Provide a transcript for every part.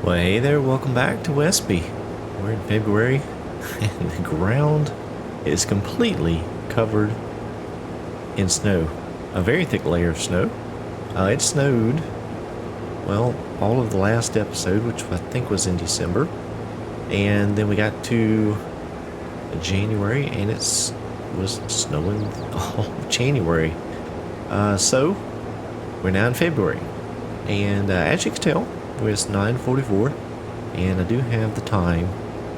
Well, hey there, welcome back to Westby. We're in February, and the ground is completely covered in snow. A very thick layer of snow. It snowed, well, all of the last episode, which I think was in December. And then we got to January, and it was snowing all of January. So, we're now in February. And as you can tell, it's 9:44, and I do have the time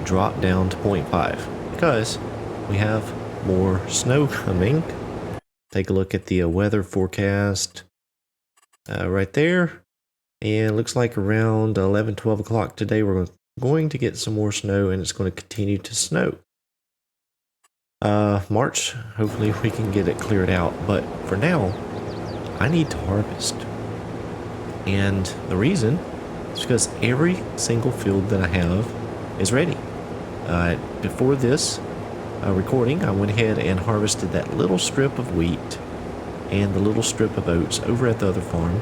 dropped down to 0.5 because we have more snow coming. Take a look at the weather forecast right there, and it looks like around 11-12 o'clock today we're going to get some more snow, and it's going to continue to snow. March, hopefully we can get it cleared out, but for now I need to harvest, and the reason is because every single field that I have is ready. Before this recording, I went ahead and harvested that little strip of wheat and the little strip of oats over at the other farm,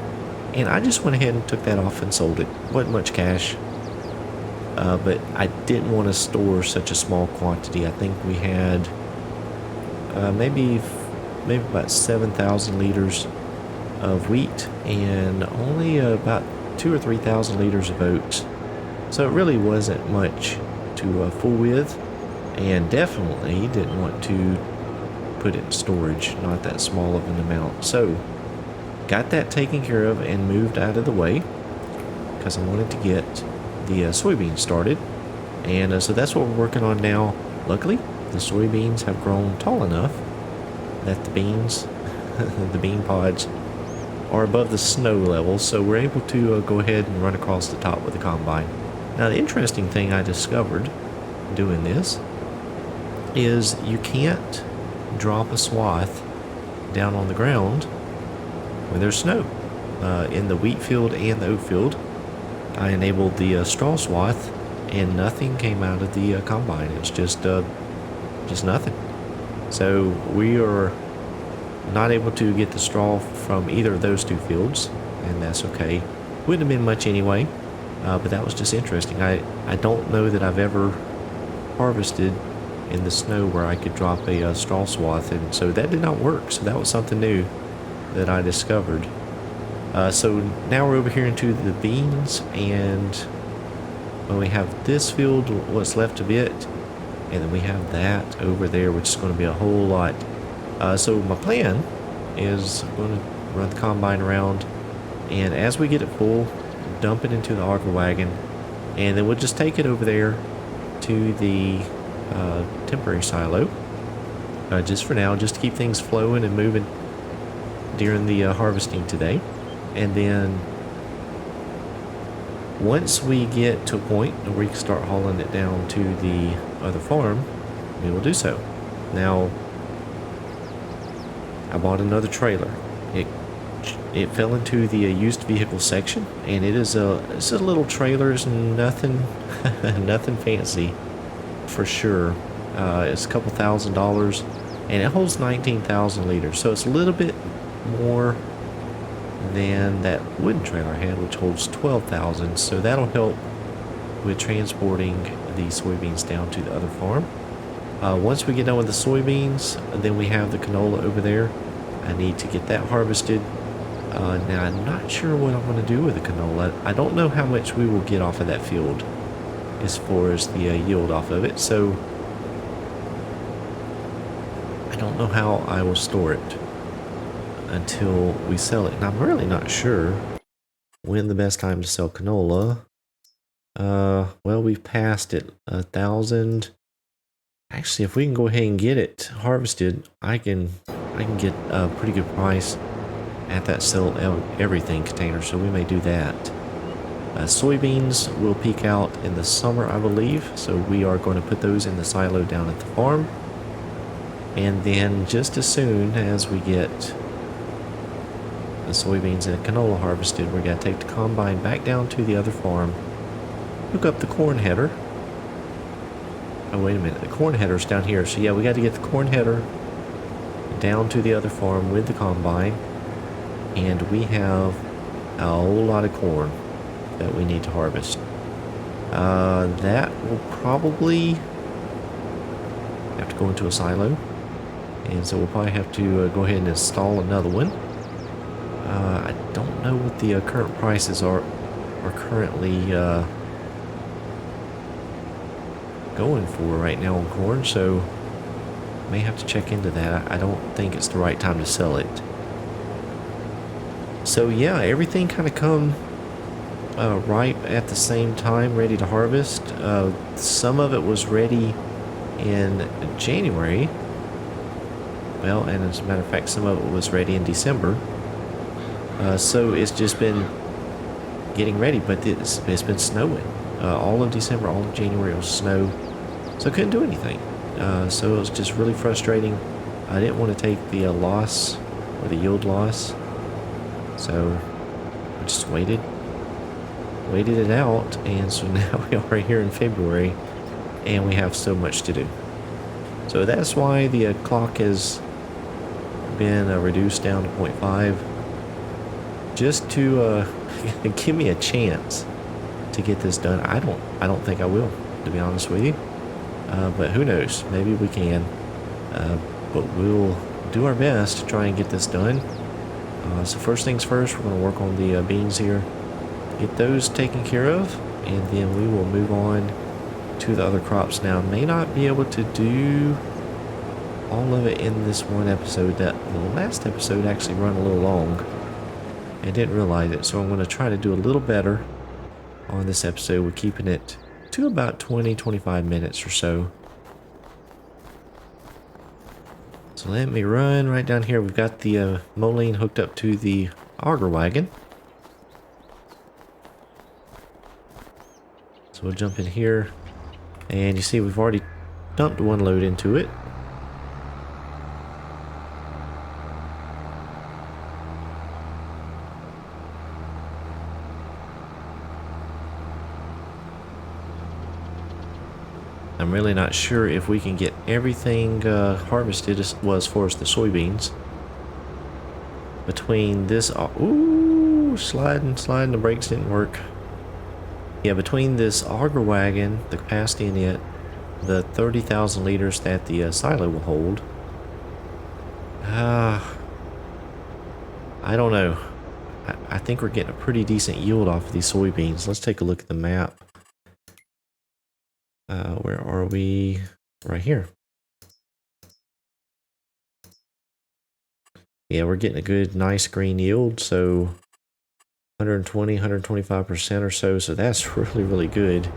and I just went ahead and took that off and sold it. Wasn't much cash, but I didn't want to store such a small quantity. I think we had maybe about 7,000 liters of wheat and only about 2,000 or 3,000 liters of oats, so it really wasn't much to fool with, and definitely didn't want to put it in storage, not that small of an amount. So got that taken care of and moved out of the way because I wanted to get the soybeans started, and so that's what we're working on now. Luckily, the soybeans have grown tall enough that the beans, the bean pods, are above the snow level, so we're able to go ahead and run across the top with the combine. Now, the interesting thing I discovered doing this is you can't drop a swath down on the ground when there's snow. In the wheat field and the oat field, I enabled the straw swath, and nothing came out of the combine. It's just nothing. So we are not able to get the straw from either of those two fields, and that's okay. Wouldn't have been much anyway, but that was just interesting. I don't know that I've ever harvested in the snow where I could drop a straw swath, and so that did not work. So that was something new that I discovered. So now we're over here into the beans, and well, we have this field, what's left of it, and then we have that over there, which is going to be a whole lot. So my plan is I'm going to run the combine around, and as we get it full, dump it into the auger wagon, and then we'll just take it over there to the temporary silo, just for now, just to keep things flowing and moving during the harvesting today. And then once we get to a point where we can start hauling it down to the other farm, we will do so. Now, I bought another trailer. It fell into the used vehicle section, and it's a little trailer. It's nothing nothing fancy for sure. It's a couple $1,000s, and it holds 19,000 liters, so it's a little bit more than that wooden trailer I had, which holds 12,000. So that'll help with transporting the soybeans down to the other farm. Once we get done with the soybeans, then we have the canola over there. I need to get that harvested. Now, I'm not sure what I'm going to do with the canola. I don't know how much we will get off of that field as far as the yield off of it, so I don't know how I will store it until we sell it. And I'm really not sure when the best time to sell canola. Well, we've passed it 1,000. Actually, if we can go ahead and get it harvested, I can get a pretty good price at that sell everything container, so we may do that. Soybeans will peak out in the summer, I believe, so we are going to put those in the silo down at the farm. And then just as soon as we get the soybeans and canola harvested, we're going to take the combine back down to the other farm, hook up the corn header. Oh, wait a minute, the corn header's down here. So yeah, we got to get the corn header down to the other farm with the combine, and we have a whole lot of corn that we need to harvest. That will probably have to go into a silo. And so we'll probably have to go ahead and install another one. I don't know what the current prices are currently going for right now on corn, so may have to check into that. I don't think it's the right time to sell it. So yeah, everything kind of come ripe at the same time, ready to harvest. Some of it was ready in January. Well, and as a matter of fact, some of it was ready in December. So it's just been getting ready, but it's been snowing. All of December, all of January was snow, so I couldn't do anything. So it was just really frustrating. I didn't want to take the loss or the yield loss, so I just waited it out, and so now we are here in February, and we have so much to do. So that's why the clock has been reduced down to 0.5, just to give me a chance to get this done. I don't think I will, to be honest with you. But who knows? Maybe we can. But we'll do our best to try and get this done. So first things first, we're going to work on the beans here, get those taken care of, and then we will move on to the other crops. Now, I may not be able to do all of it in this one episode. That the last episode actually run a little long. I didn't realize it, so I'm going to try to do a little better on this episode. We're keeping it to about 20-25 minutes or so. So let me run right down here. We've got the mulling hooked up to the auger wagon. So we'll jump in here, and you see we've already dumped one load into it. I'm really not sure if we can get everything harvested as far as the soybeans. Between this, ooh, sliding, the brakes didn't work. Yeah, between this auger wagon, the capacity in it, the 30,000 liters that the silo will hold, I don't know. I think we're getting a pretty decent yield off of these soybeans. Let's take a look at the map. Where are we? Right here. Yeah, we're getting a good, nice green yield. So 120, 125% or so. So that's really, really good.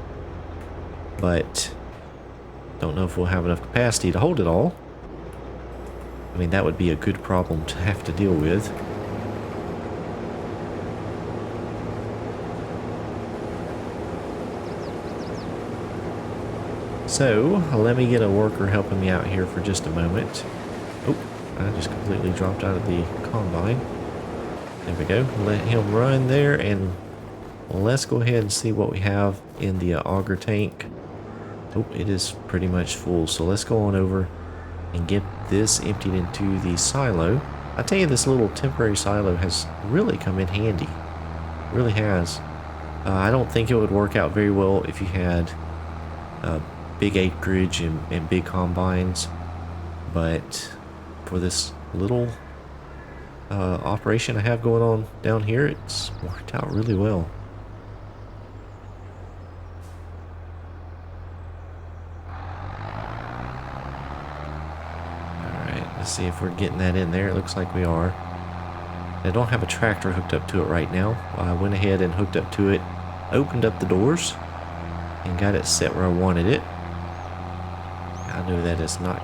But don't know if we'll have enough capacity to hold it all. I mean, that would be a good problem to have to deal with. So, let me get a worker helping me out here for just a moment. Oh, I just completely dropped out of the combine. There we go. Let him run there, and let's go ahead and see what we have in the auger tank. Oh, it is pretty much full, so let's go on over and get this emptied into the silo. I tell you, this little temporary silo has really come in handy. It really has. I don't think it would work out very well if you had big acreage and big combines, but for this little operation I have going on down here, it's worked out really well. Alright, let's see if we're getting that in there. It looks like we are. I don't have a tractor hooked up to it right now. I went ahead and hooked up to it, opened up the doors, and got it set where I wanted it. I know that it's not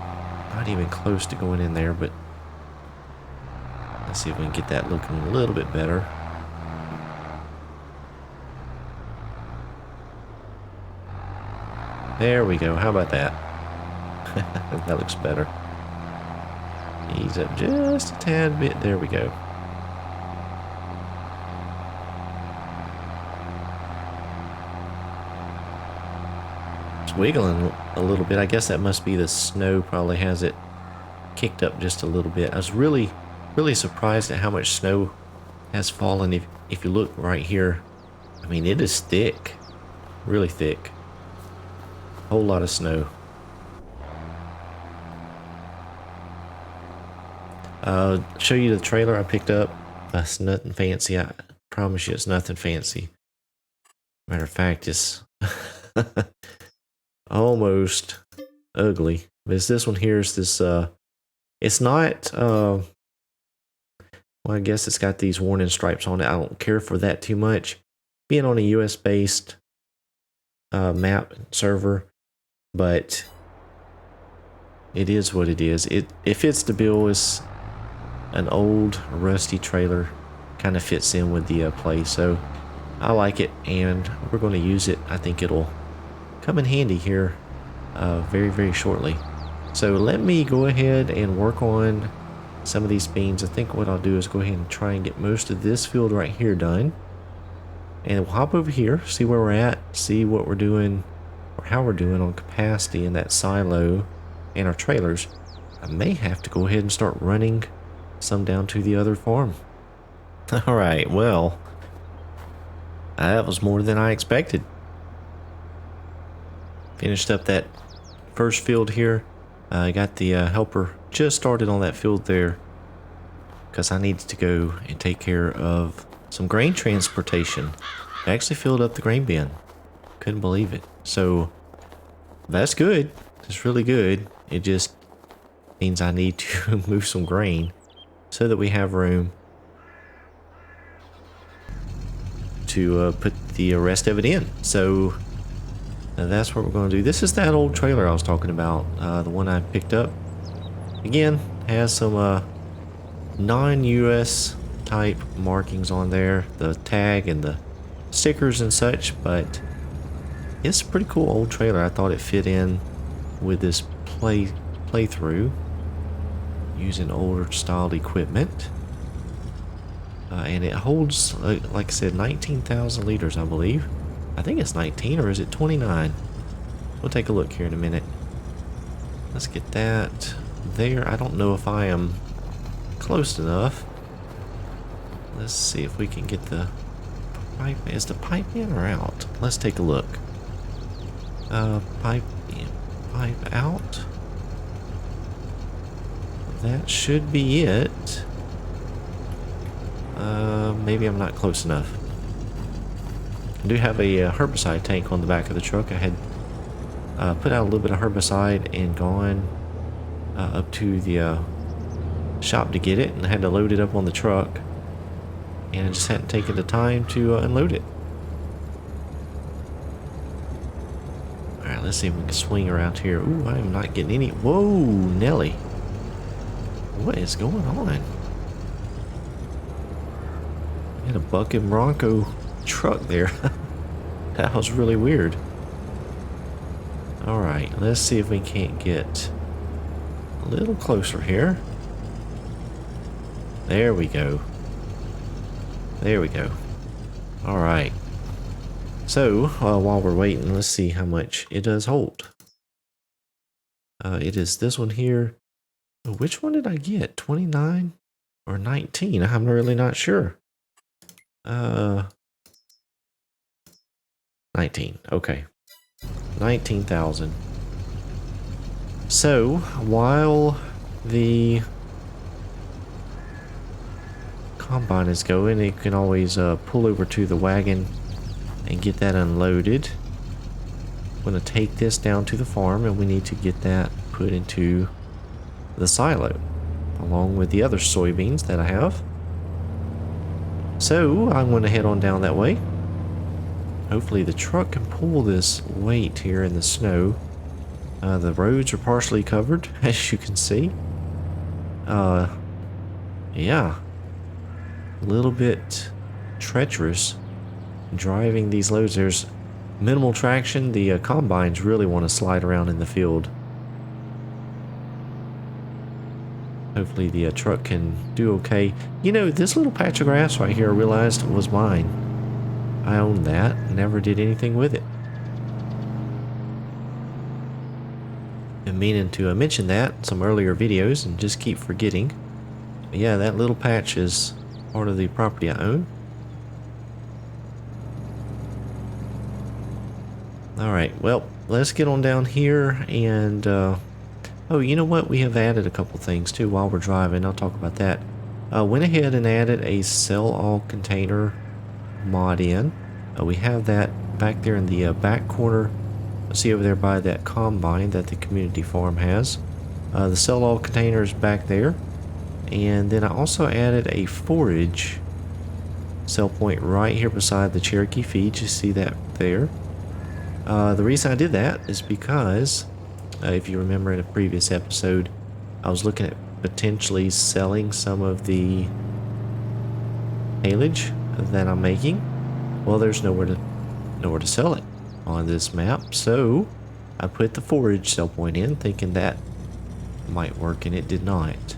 even close to going in there, but let's see if we can get that looking a little bit better. There we go. How about that? That looks better. Ease up just a tad bit. There we go. Wiggling a little bit. I guess that must be the snow probably has it kicked up just a little bit. I was really surprised at how much snow has fallen. If you look right here, I mean, it is thick. really thick. Whole lot of snow. Show you the trailer I picked up. That's nothing fancy. I promise you it's nothing fancy. Matter of fact, it's almost ugly. But it's this one here. Is this it's not well, I guess it's got these warning stripes on it. I don't care for that too much. Being on a US based map server, but it is what it is. It fits the bill. It's an old rusty trailer, kind of fits in with the play, so I like it and we're going to use it. I think it'll come in handy here very shortly. So let me go ahead and work on some of these beans. I think what I'll do is go ahead and try and get most of this field right here done, and we'll hop over here, see where we're at, see what we're doing or how we're doing on capacity in that silo and our trailers. I may have to go ahead and start running some down to the other farm. Alright, well, that was more than I expected. Finished up that first field here. I got the helper just started on that field there because I needed to go and take care of some grain transportation. I actually filled up the grain bin. Couldn't believe it. So that's good. It's really good. It just means I need to move some grain so that we have room to put the rest of it in. So that's what we're going to do. This is that old trailer I was talking about, the one I picked up. Again, has some non-US type markings on there, the tag and the stickers and such, but it's a pretty cool old trailer. I thought it fit in with this playthrough using older styled equipment, and it holds like I said 19,000 liters, I believe. I think it's 19, or is it 29? We'll take a look here in a minute. Let's get that there. I don't know if I am close enough. Let's see if we can get the pipe. Is the pipe in or out? Let's take a look. Pipe in, pipe out. That should be it. Maybe I'm not close enough. I do have a herbicide tank on the back of the truck. I had put out a little bit of herbicide and gone up to the shop to get it, and I had to load it up on the truck, and I just hadn't taken the time to unload it. Alright, let's see if we can swing around here. Ooh, I am not getting any. Whoa, Nelly. What is going on? We had a bucking Bronco truck there. That was really weird. Alright, let's see if we can't get a little closer here. There we go. There we go. Alright. So, while we're waiting, let's see how much it does hold. It is this one here. Which one did I get? 29 or 19? I'm really not sure. 19. Okay. 19,000. So, while the combine is going, you can always pull over to the wagon and get that unloaded. I'm going to take this down to the farm, and we need to get that put into the silo along with the other soybeans that I have. So I'm going to head on down that way. Hopefully the truck can pull this weight here in the snow. The roads are partially covered, as you can see. Yeah, a little bit treacherous driving these loads. There's minimal traction. The combines really want to slide around in the field. Hopefully the truck can do okay. You know, this little patch of grass right here I realized was mine. I own that. Never did anything with it. Been meaning to mention that in some earlier videos and just keep forgetting. But yeah, that little patch is part of the property I own. Alright, well, let's get on down here and, oh, you know what? We have added a couple things too while we're driving. I'll talk about that. Went ahead and added a sell all container mod in. We have that back there in the back corner. See over there by that combine that the community farm has. The sell all container is back there. And then I also added a forage sell point right here beside the Cherokee feed. You see that there. The reason I did that is because, if you remember in a previous episode, I was looking at potentially selling some of the haylage that I'm making. Well, there's nowhere to sell it on this map, so I put the forage sell point in, thinking that might work, and it did not.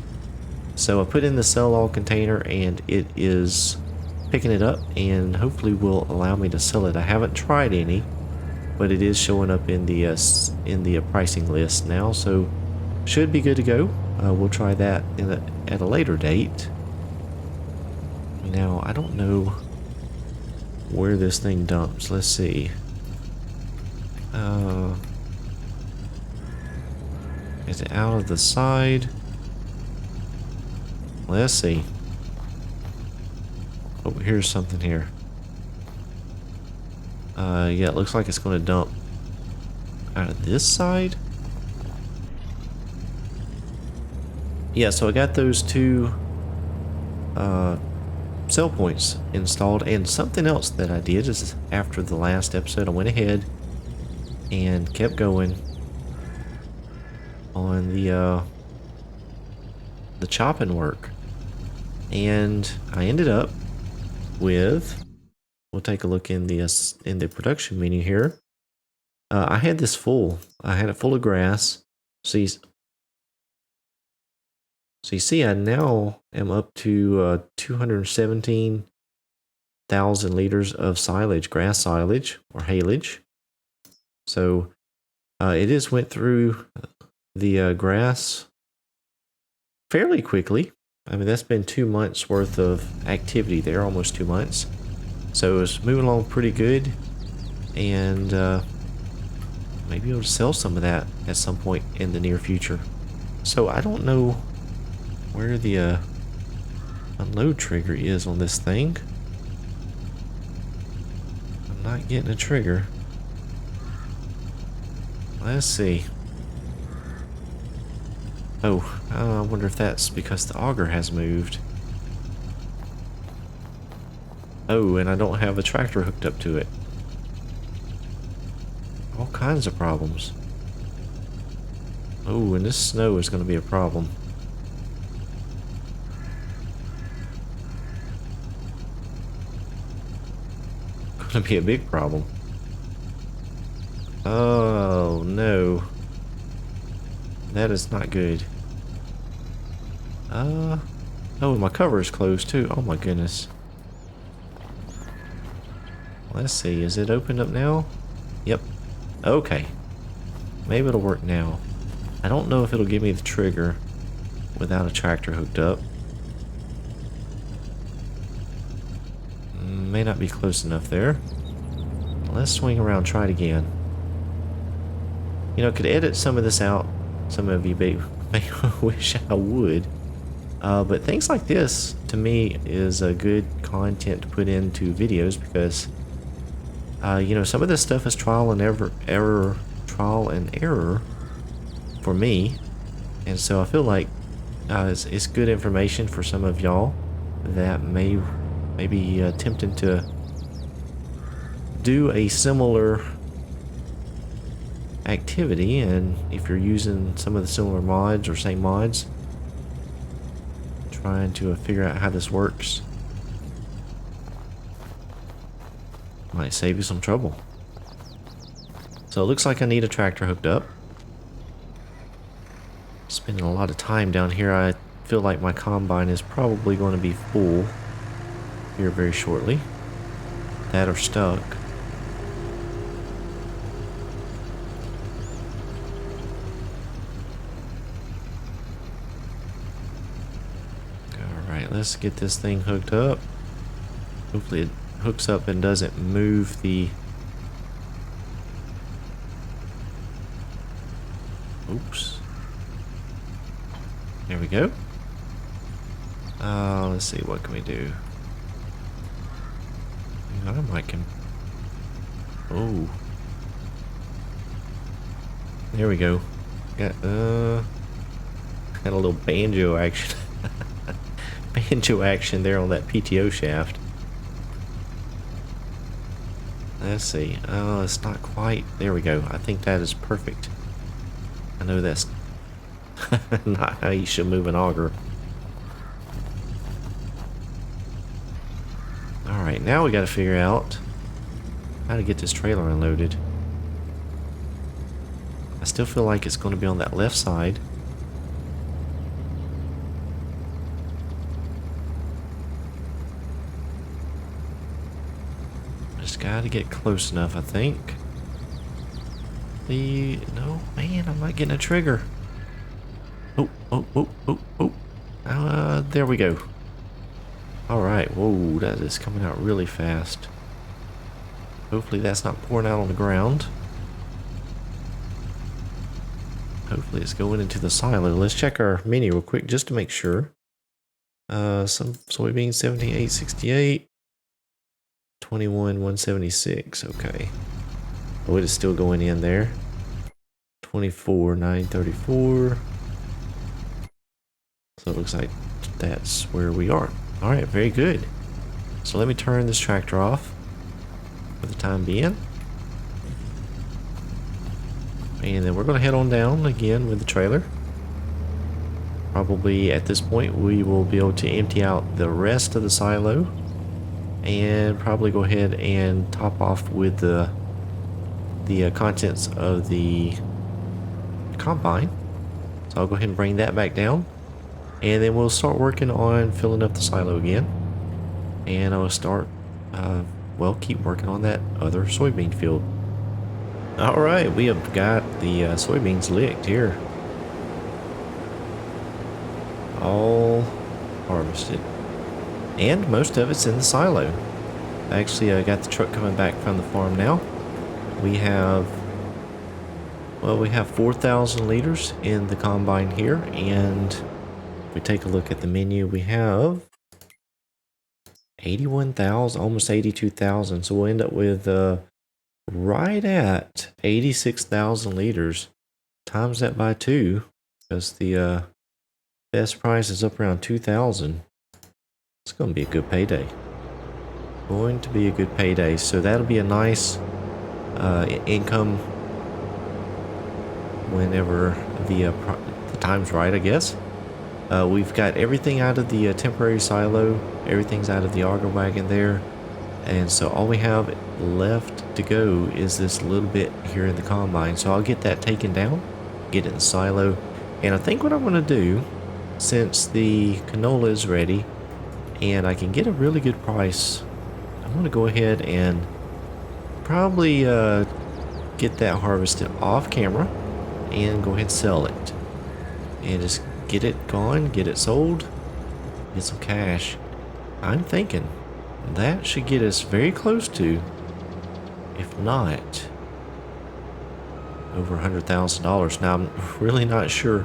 So I put in the sell all container, and it is picking it up, and hopefully will allow me to sell it. I haven't tried any, but it is showing up in the pricing list now, so should be good to go. We'll try that at a later date. Now I don't know where this thing dumps. Let's see. Is it out of the side? Let's see. Oh, here's something here. Yeah, it looks like it's going to dump out of this side. Yeah, so I got those two sell points installed, and something else that I did is after the last episode I went ahead and kept going on the chopping work, and I ended up with, we'll take a look in the production menu here. I had this full. I had it full of grass. So you see, I now am up to 217,000 liters of silage, grass silage or haylage. So it just went through the grass fairly quickly. I mean, that's been 2 months worth of activity there, almost 2 months. So it's moving along pretty good, and maybe able to sell some of that at some point in the near future. So I don't know where the unload trigger is on this thing. I'm not getting a trigger. Let's see. Oh, I wonder if that's because the auger has moved. Oh, and I don't have a tractor hooked up to it. All kinds of problems. Oh, and this snow is going to be a problem. Going to be a big problem. Oh, no. That is not good. Oh, my cover is closed too. Oh my goodness. Let's see, is it opened up now? Yep. Okay. Maybe it'll work now. I don't know if it'll give me the trigger without a tractor hooked up. May not be close enough there. Let's swing around, try it again. You know, I could edit some of this out. Some of you may wish I would. But things like this, to me, is a good content to put into videos because, you know, some of this stuff is trial and error for me. And so I feel like it's good information for some of y'all that may be attempting to do a similar activity, and if you're using some of the similar mods or same mods, trying to figure out how this works might save you some trouble. So it looks like I need a tractor hooked up. Spending a lot of time down here. I feel like my combine is probably going to be full here very shortly. That or stuck. Let's get this thing hooked up. Hopefully it hooks up and doesn't move the Oops. There we go. Let's see, what can we do? I can. Oh. There we go. Got a little banjo action. Banjo action there on that PTO shaft. Let's see. Oh, it's not quite. There we go. I think that is perfect. I know that's not how you should move an auger. Alright, now we gotta figure out how to get this trailer unloaded. I still feel like it's going to be on that left side. Just gotta get close enough, I think. No, man, I'm not getting a trigger. Oh. There we go. Alright, whoa, that is coming out really fast. Hopefully that's not pouring out on the ground. Hopefully it's going into the silo. Let's check our menu real quick just to make sure. Some soybeans 7868, 21,176. Okay. Oh, it is still going in there. 24,934. So it looks like that's where we are. All right, very good. So let me turn this tractor off for the time being. And then we're going to head on down again with the trailer. Probably at this point we will be able to empty out the rest of the silo and probably go ahead and top off with the contents of the combine. So I'll go ahead and bring that back down, and then we'll start working on filling up the silo again. And I'll start, keep working on that other soybean field. Alright, we have got the soybeans licked here. All harvested. And most of it's in the silo. Actually, I got the truck coming back from the farm now. We have 4,000 liters in the combine here, and if we take a look at the menu, we have 81,000, almost 82,000. So we'll end up with right at 86,000 liters. Times that by 2, because the best price is up around 2,000. It's going to be a good payday. Going to be a good payday. So that'll be a nice income whenever the time's right, I guess. We've got everything out of the temporary silo. Everything's out of the auger wagon there. And so all we have left to go is this little bit here in the combine. So I'll get that taken down, get it in the silo. And I think what I'm going to do, since the canola is ready and I can get a really good price, I'm going to go ahead and probably get that harvested off camera and go ahead and sell it. And just get it gone, get it sold, get some cash. I'm thinking that should get us very close to, if not over $100,000. Now I'm really not sure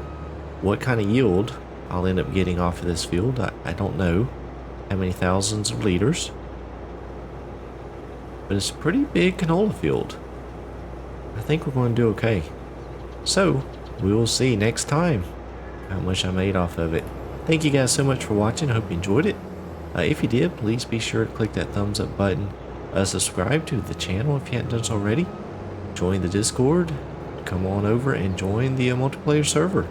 what kind of yield I'll end up getting off of this field. I don't know how many thousands of liters, but it's a pretty big canola field. I think we're going to do okay. So we will see next time how much I made off of it. Thank you guys so much for watching. I hope you enjoyed it. If you did, please be sure to click that thumbs up button. Subscribe to the channel if you hadn't done so already. Join the Discord. Come on over and join the multiplayer server.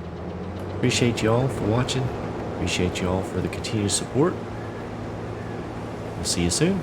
Appreciate you all for watching. Appreciate you all for the continued support. We'll see you soon.